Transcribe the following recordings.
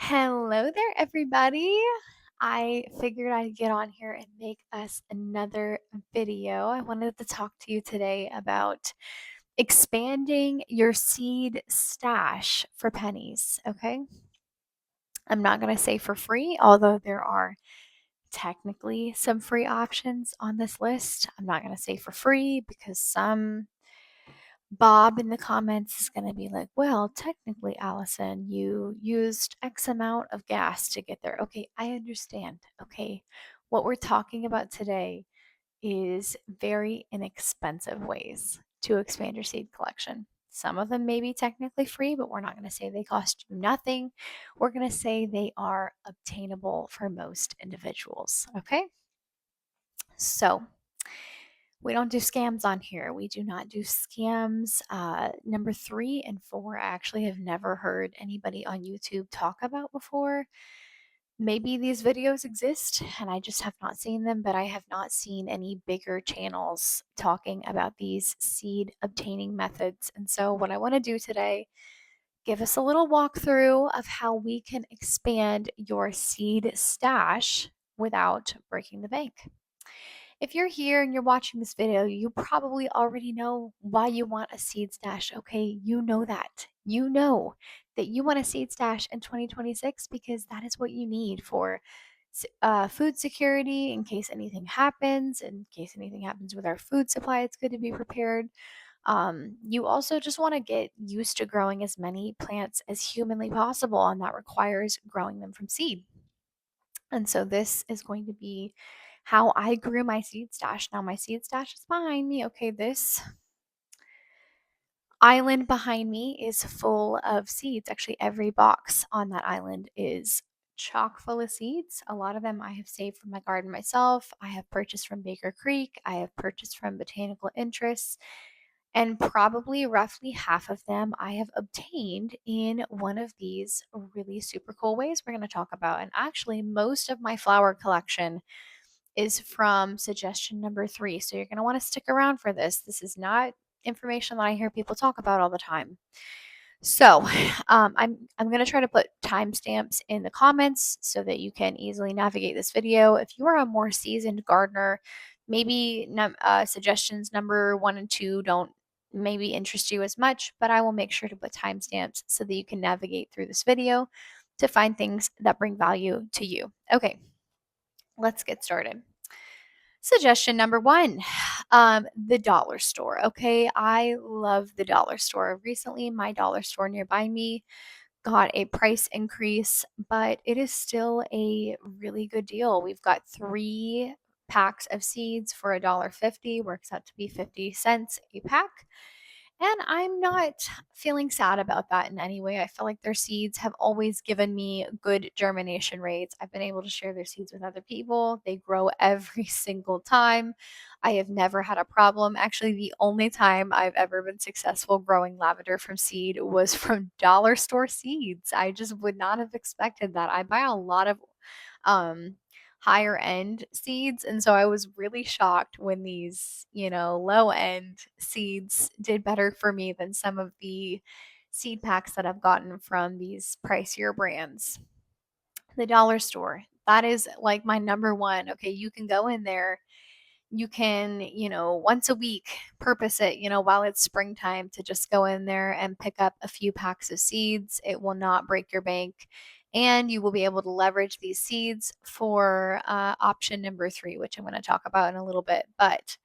Hello there, everybody. I figured I'd get on here and make us another video. I wanted to talk to you today about expanding your seed stash for pennies. Okay. I'm not going to say for free, although there are technically some free options on this list. I'm not going to say for free because some Bob in the comments is going to be like, well, technically, Allison, you used X amount of gas to get there. Okay, I understand. Okay, what we're talking about today is very inexpensive ways to expand your seed collection. Some of them may be technically free, but we're not going to say they cost you nothing. We're going to say they are obtainable for most individuals. Okay, so we don't do scams on here. We do not do scams. Number 3 and 4, I actually have never heard anybody on YouTube talk about before. Maybe these videos exist and I just have not seen them, but I have not seen any bigger channels talking about these seed obtaining methods. And so, what I want to do today, give us a little walkthrough of how we can expand your seed stash without breaking the bank. If you're here and you're watching this video, you probably already know why you want a seed stash. Okay, you know that. You know that you want a seed stash in 2026 because that is what you need for food security in case anything happens. In case anything happens with our food supply, it's good to be prepared. You also just want to get used to growing as many plants as humanly possible, and that requires growing them from seed. And so this is going to be how I grew my seed stash. Now my seed stash is behind me. Okay, this island behind me is full of seeds. Actually, every box on that island is chock full of seeds. A lot of them I have saved from my garden myself. I have purchased from Baker Creek. I have purchased from Botanical Interests. And probably roughly half of them I have obtained in one of these really super cool ways we're going to talk about. And actually, most of my flower collection is from suggestion number 3. So you're going to want to stick around for this. This is not information that I hear people talk about all the time. So I'm going to try to put timestamps in the comments so that you can easily navigate this video. If you are a more seasoned gardener, maybe suggestions number 1 and 2 don't maybe interest you as much, but I will make sure to put timestamps so that you can navigate through this video to find things that bring value to you. Okay, let's get started. Suggestion number 1, the dollar store. Okay, I love the dollar store. Recently, my dollar store nearby me got a price increase, but it is still a really good deal. We've got 3 packs of seeds for $1.50, works out to be 50 cents a pack. And I'm not feeling sad about that in any way. I feel like their seeds have always given me good germination rates. I've been able to share their seeds with other people. They grow every single time. I have never had a problem. Actually, the only time I've ever been successful growing lavender from seed was from dollar store seeds. I just would not have expected that. I buy a lot of um higher end seeds. And so I was really shocked when these, low end seeds did better for me than some of the seed packs that I've gotten from these pricier brands. The dollar store, that is like my number one. Okay, you can go in there. You can, once a week purpose it, while it's springtime to just go in there and pick up a few packs of seeds. It will not break your bank. And you will be able to leverage these seeds for option number 3, which I'm going to talk about in a little bit. But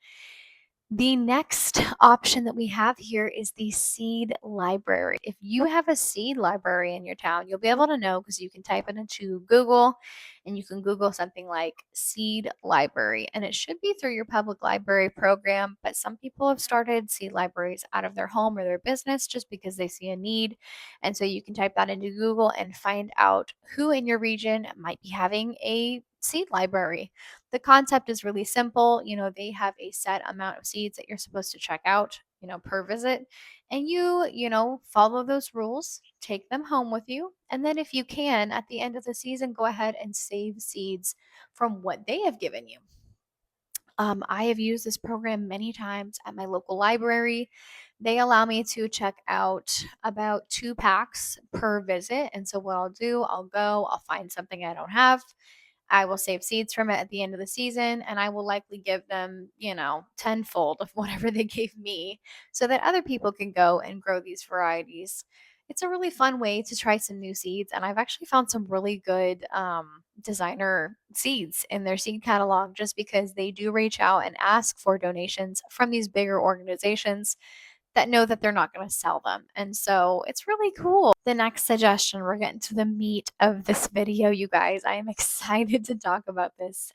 the next option that we have here is the seed library. If you have a seed library in your town, you'll be able to know because you can type it into Google and you can Google something like seed library, and it should be through your public library program. But some people have started seed libraries out of their home or their business just because they see a need. And so you can type that into Google and find out who in your region might be having a seed library. The concept is really simple. They have a set amount of seeds that you're supposed to check out, per visit. And you follow those rules, take them home with you. And then if you can, at the end of the season, go ahead and save seeds from what they have given you. I have used this program many times at my local library. They allow me to check out about 2 packs per visit. And so, what I'll do, I'll go, I'll find something I don't have. I will save seeds from it at the end of the season, and I will likely give them, tenfold of whatever they gave me so that other people can go and grow these varieties. It's a really fun way to try some new seeds, and I've actually found some really good designer seeds in their seed catalog just because they do reach out and ask for donations from these bigger organizations that know that they're not going to sell them. And so it's really cool. The next suggestion, we're getting to the meat of this video, you guys. I am excited to talk about this.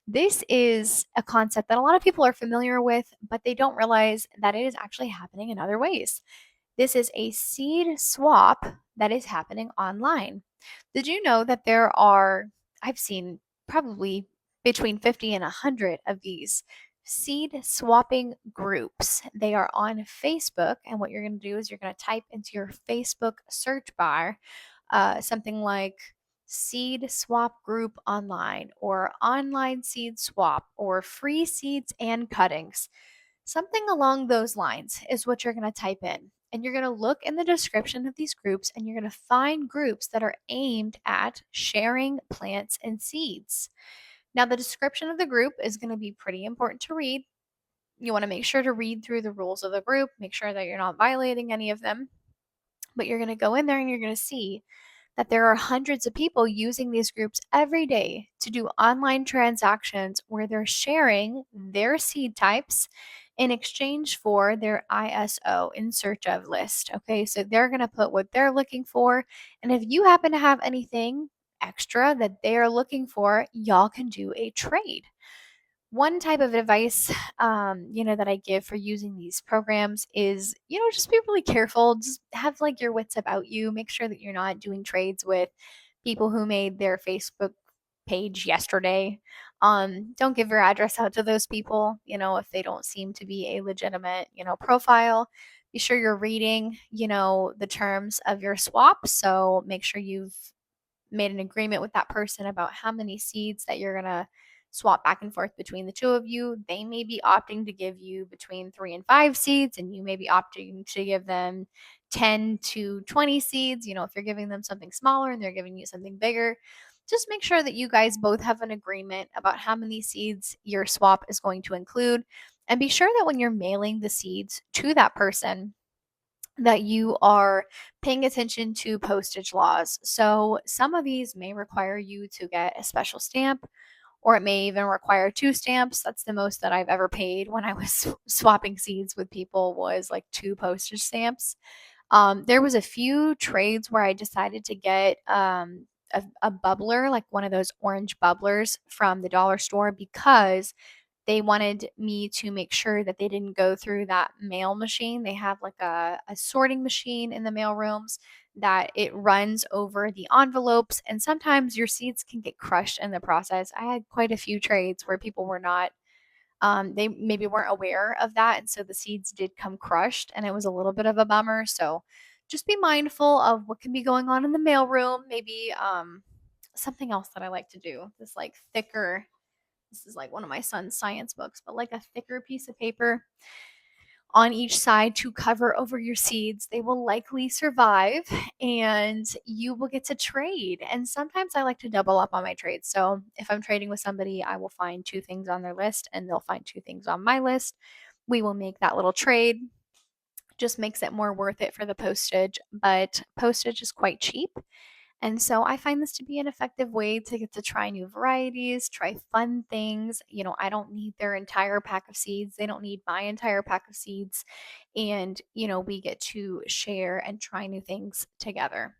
This is a concept that a lot of people are familiar with, but they don't realize that it is actually happening in other ways. This is a seed swap that is happening online. Did you know that I've seen probably between 50 and 100 of these seed swapping groups? They are on Facebook, and what you're going to do is you're going to type into your Facebook search bar something like seed swap group online or online seed swap or free seeds and cuttings. Something along those lines is what you're going to type in. And you're going to look in the description of these groups and you're going to find groups that are aimed at sharing plants and seeds. Now, the description of the group is going to be pretty important to read. You want to make sure to read through the rules of the group, make sure that you're not violating any of them. But you're going to go in there and you're going to see that there are hundreds of people using these groups every day to do online transactions where they're sharing their seed types in exchange for their ISO in search of list. Okay, so they're going to put what they're looking for. And if you happen to have anything extra that they are looking for, y'all can do a trade. One type of advice, that I give for using these programs is, just be really careful. Just have like your wits about you. Make sure that you're not doing trades with people who made their Facebook page yesterday. Don't give your address out to those people, if they don't seem to be a legitimate, profile. Be sure you're reading, the terms of your swap. So make sure you've made an agreement with that person about how many seeds that you're going to swap back and forth between the two of you. They may be opting to give you between 3 and 5 seeds, and you may be opting to give them 10 to 20 seeds. If you're giving them something smaller and they're giving you something bigger, just make sure that you guys both have an agreement about how many seeds your swap is going to include. And be sure that when you're mailing the seeds to that person, that you are paying attention to postage laws. So some of these may require you to get a special stamp, or it may even require 2 stamps. That's the most that I've ever paid when I was swapping seeds with people, was like 2 postage stamps. There was a few trades where I decided to get a bubbler, like one of those orange bubblers from the dollar store, because they wanted me to make sure that they didn't go through that mail machine. They have like a sorting machine in the mail rooms that it runs over the envelopes, and sometimes your seeds can get crushed in the process. I had quite a few trades where people were not, they maybe weren't aware of that. And so the seeds did come crushed, and it was a little bit of a bummer. So just be mindful of what can be going on in the mail room. Maybe something else that I like to do, this is like one of my son's science books, but like a thicker piece of paper on each side to cover over your seeds. They will likely survive and you will get to trade. And sometimes I like to double up on my trades. So if I'm trading with somebody, I will find 2 things on their list and they'll find 2 things on my list. We will make that little trade. Just makes it more worth it for the postage, but postage is quite cheap. And so I find this to be an effective way to get to try new varieties, try fun things. I don't need their entire pack of seeds. They don't need my entire pack of seeds. And, we get to share and try new things together.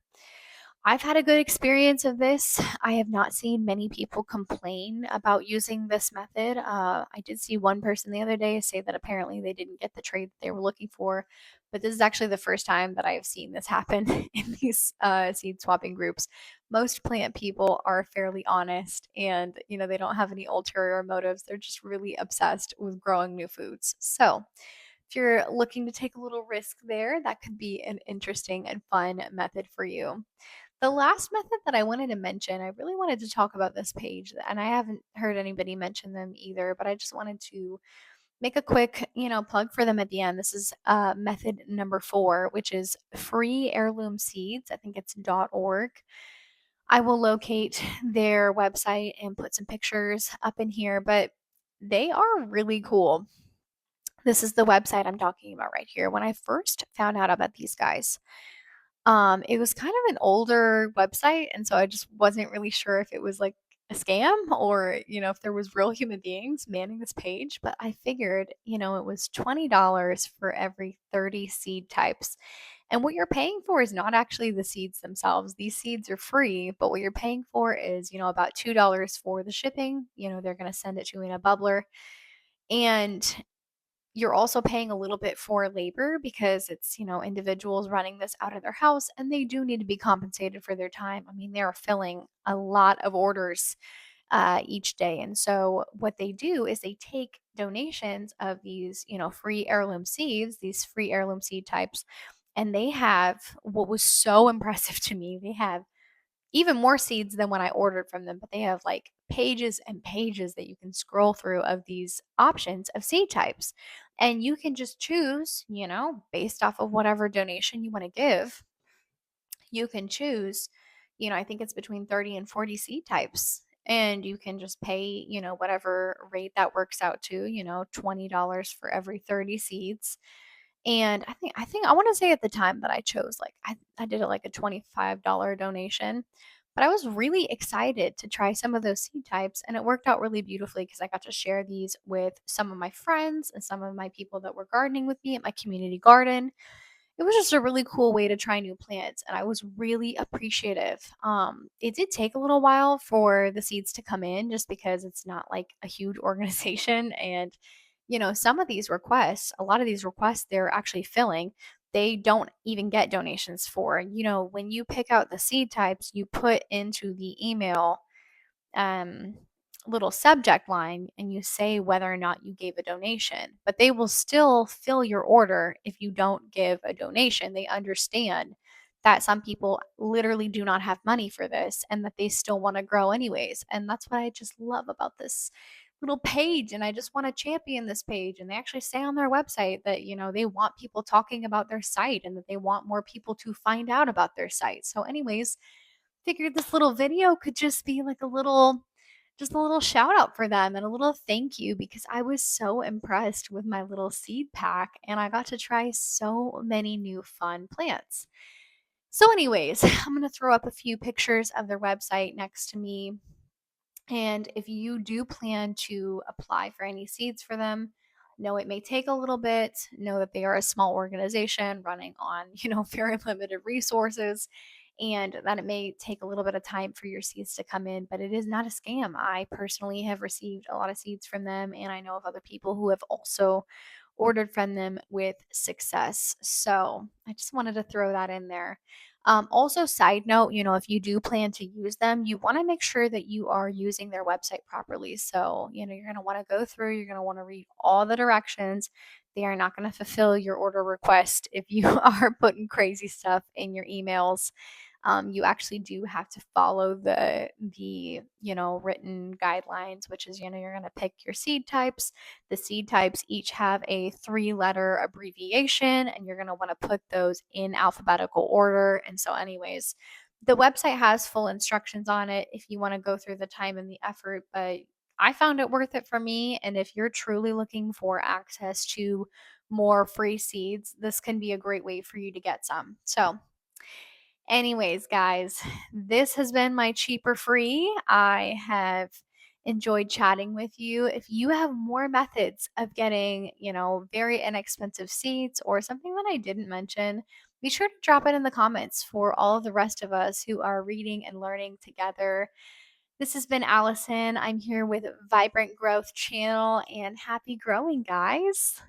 I've had a good experience of this. I have not seen many people complain about using this method. I did see one person the other day say that apparently they didn't get the trade that they were looking for, but this is actually the first time that I have seen this happen in these seed swapping groups. Most plant people are fairly honest, and they don't have any ulterior motives. They're just really obsessed with growing new foods. So if you're looking to take a little risk there, that could be an interesting and fun method for you. The last method that I wanted to mention, I really wanted to talk about this page, and I haven't heard anybody mention them either, but I just wanted to make a quick, plug for them at the end. This is method number 4, which is free heirloom seeds. I think it's .org. I will locate their website and put some pictures up in here, but they are really cool. This is the website I'm talking about right here. When I first found out about these guys, it was kind of an older website, and so I just wasn't really sure if it was like a scam or, if there was real human beings manning this page, but I figured, it was $20 for every 30 seed types. And what you're paying for is not actually the seeds themselves. These seeds are free, but what you're paying for is, about $2 for the shipping. They're going to send it to you in a bubbler. And you're also paying a little bit for labor because it's, individuals running this out of their house, and they do need to be compensated for their time. I mean, they are filling a lot of orders each day. And so what they do is they take donations of these, free heirloom seeds, these free heirloom seed types, and they have what was so impressive to me. They have even more seeds than when I ordered from them, but they have like pages and pages that you can scroll through of these options of seed types. And you can just choose, based off of whatever donation you want to give, you can choose, I think it's between 30 and 40 seed types. And you can just pay, whatever rate that works out to, $20 for every 30 seeds. And I think I want to say at the time that I chose, like I did it like a $25 donation. But I was really excited to try some of those seed types, and it worked out really beautifully because I got to share these with some of my friends and some of my people that were gardening with me at my community garden. It was just a really cool way to try new plants, and I was really appreciative. It did take a little while for the seeds to come in just because it's not like a huge organization. And, some of these requests, a lot of these requests they're actually filling, they don't even get donations for. When you pick out the seed types, you put into the email um, little subject line and you say whether or not you gave a donation, but they will still fill your order if you don't give a donation. They understand that some people literally do not have money for this and that they still want to grow anyways. And that's what I just love about this little page. And I just want to champion this page. And they actually say on their website that, they want people talking about their site and that they want more people to find out about their site. So, anyways, figured this little video could just be like a little shout out for them and a little thank you because I was so impressed with my little seed pack and I got to try so many new fun plants. So, anyways, I'm going to throw up a few pictures of their website next to me. And if you do plan to apply for any seeds for them, know it may take a little bit. Know that they are a small organization running on, very limited resources, and that it may take a little bit of time for your seeds to come in, but it is not a scam. I personally have received a lot of seeds from them, and I know of other people who have also ordered from them with success. So I just wanted to throw that in there. Also, side note, if you do plan to use them, you want to make sure that you are using their website properly. So, you're going to want to go through, you're going to want to read all the directions. They are not going to fulfill your order request if you are putting crazy stuff in your emails. You actually do have to follow the written guidelines, which is, you're going to pick your seed types. The seed types each have a 3-letter abbreviation, and you're going to want to put those in alphabetical order. And so, anyways, the website has full instructions on it if you want to go through the time and the effort, but I found it worth it for me. And if you're truly looking for access to more free seeds, this can be a great way for you to get some. So, anyways, guys, this has been my cheaper free. I have enjoyed chatting with you. If you have more methods of getting, very inexpensive seeds or something that I didn't mention, be sure to drop it in the comments for all of the rest of us who are reading and learning together. This has been Allison. I'm here with Vibrant Growth Channel, and happy growing, guys.